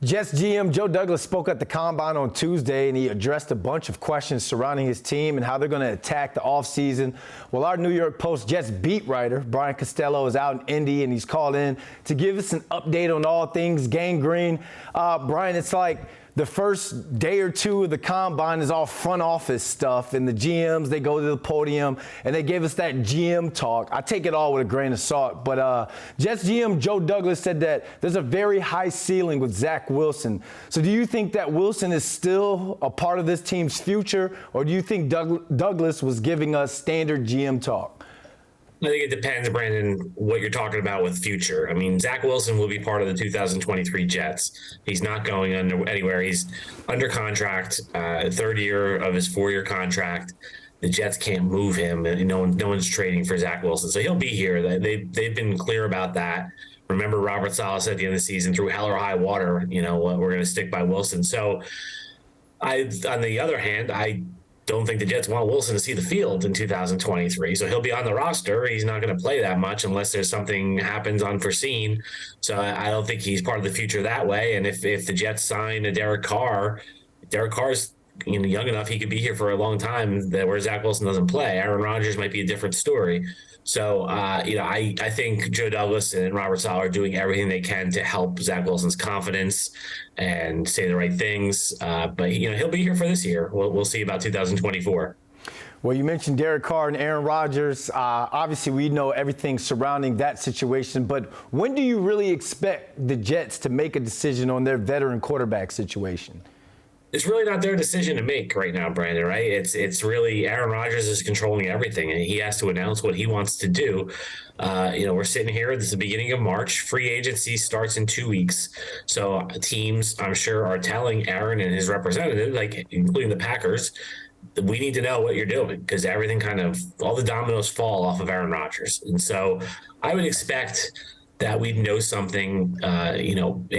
Jets GM Joe Douglas spoke at the Combine on Tuesday, and he addressed a bunch of questions surrounding his team and how they're going to attack the offseason. Well, our New York Post Jets beat writer, Brian Costello, is out in Indy, and he's called in to give us an update on all things gangrene. Brian, it's like the first day or two of the Combine is all front office stuff, and the GMs, they go to the podium, and they gave us that GM talk. I take it all with a grain of salt, but Jets GM Joe Douglas said that there's a very high ceiling with Zach Wilson. So do you think that Wilson is still a part of this team's future, or do you think Douglas was giving us standard GM talk? I think it depends, Brandon, what you're talking about with future. I mean, Zach Wilson will be part of the 2023 Jets. He's not going anywhere. He's under contract, third year of his 4-year contract. The Jets can't move him, and no one's trading for Zach Wilson. So he'll be here. They've been clear about that. Remember, Robert Saleh said at the end of the season, through hell or high water, we're going to stick by Wilson. So on the other hand, I don't think the Jets want Wilson to see the field in 2023. So he'll be on the roster. He's not going to play that much unless there's something happens unforeseen. So I don't think he's part of the future that way. And if the Jets sign a Derek Carr's young enough, he could be here for a long time, where Zach Wilson doesn't play. Aaron Rodgers might be a different story. So, I think Joe Douglas and Robert Saleh are doing everything they can to help Zach Wilson's confidence and say the right things. But he'll be here for this year. We'll see about 2024. Well, you mentioned Derek Carr and Aaron Rodgers. Obviously, we know everything surrounding that situation. But when do you really expect the Jets to make a decision on their veteran quarterback situation? It's really not their decision to make right now, Brandon, right? It's really Aaron Rodgers is controlling everything, and he has to announce what he wants to do. We're sitting here. This is the beginning of March. Free agency starts in 2 weeks. So teams, I'm sure, are telling Aaron and his representative, including the Packers, we need to know what you're doing, because everything all the dominoes fall off of Aaron Rodgers. And so I would expect that we'd know something,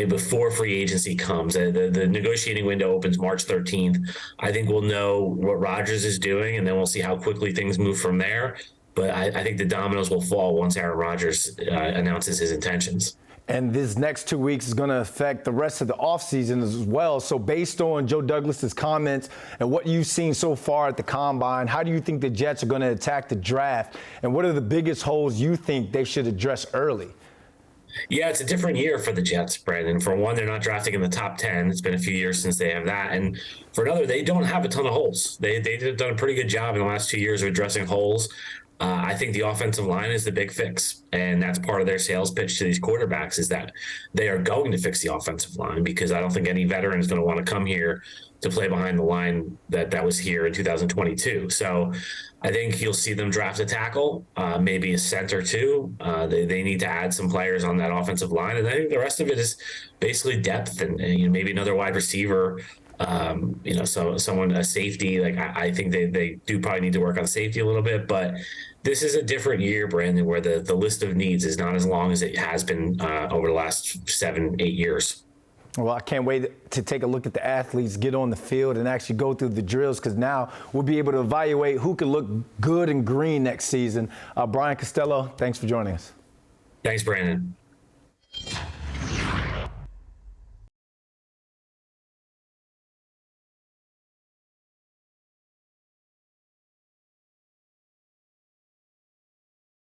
before free agency comes. The negotiating window opens March 13th. I think we'll know what Rodgers is doing, and then we'll see how quickly things move from there. But I think the dominoes will fall once Aaron Rodgers announces his intentions. And this next 2 weeks is going to affect the rest of the offseason as well. So based on Joe Douglas's comments and what you've seen so far at the Combine, how do you think the Jets are going to attack the draft? And what are the biggest holes you think they should address early? Yeah, it's a different year for the Jets, Brandon. For one, they're not drafting in the top 10. It's been a few years since they have that. And for another, they don't have a ton of holes. They've done a pretty good job in the last 2 years of addressing holes. I think the offensive line is the big fix, and that's part of their sales pitch to these quarterbacks, is that they are going to fix the offensive line, because I don't think any veteran is going to want to come here to play behind the line that was here in 2022. So I think you'll see them draft a tackle, maybe a center too. They need to add some players on that offensive line. And I think the rest of it is basically depth and maybe another wide receiver, someone, a safety. I think they do probably need to work on safety a little bit, but this is a different year, Brandon, where the list of needs is not as long as it has been over the last 7-8 years. Well, I can't wait to take a look at the athletes, get on the field, and actually go through the drills, because now we'll be able to evaluate who can look good and green next season. Brian Costello, thanks for joining us. Thanks, Brandon.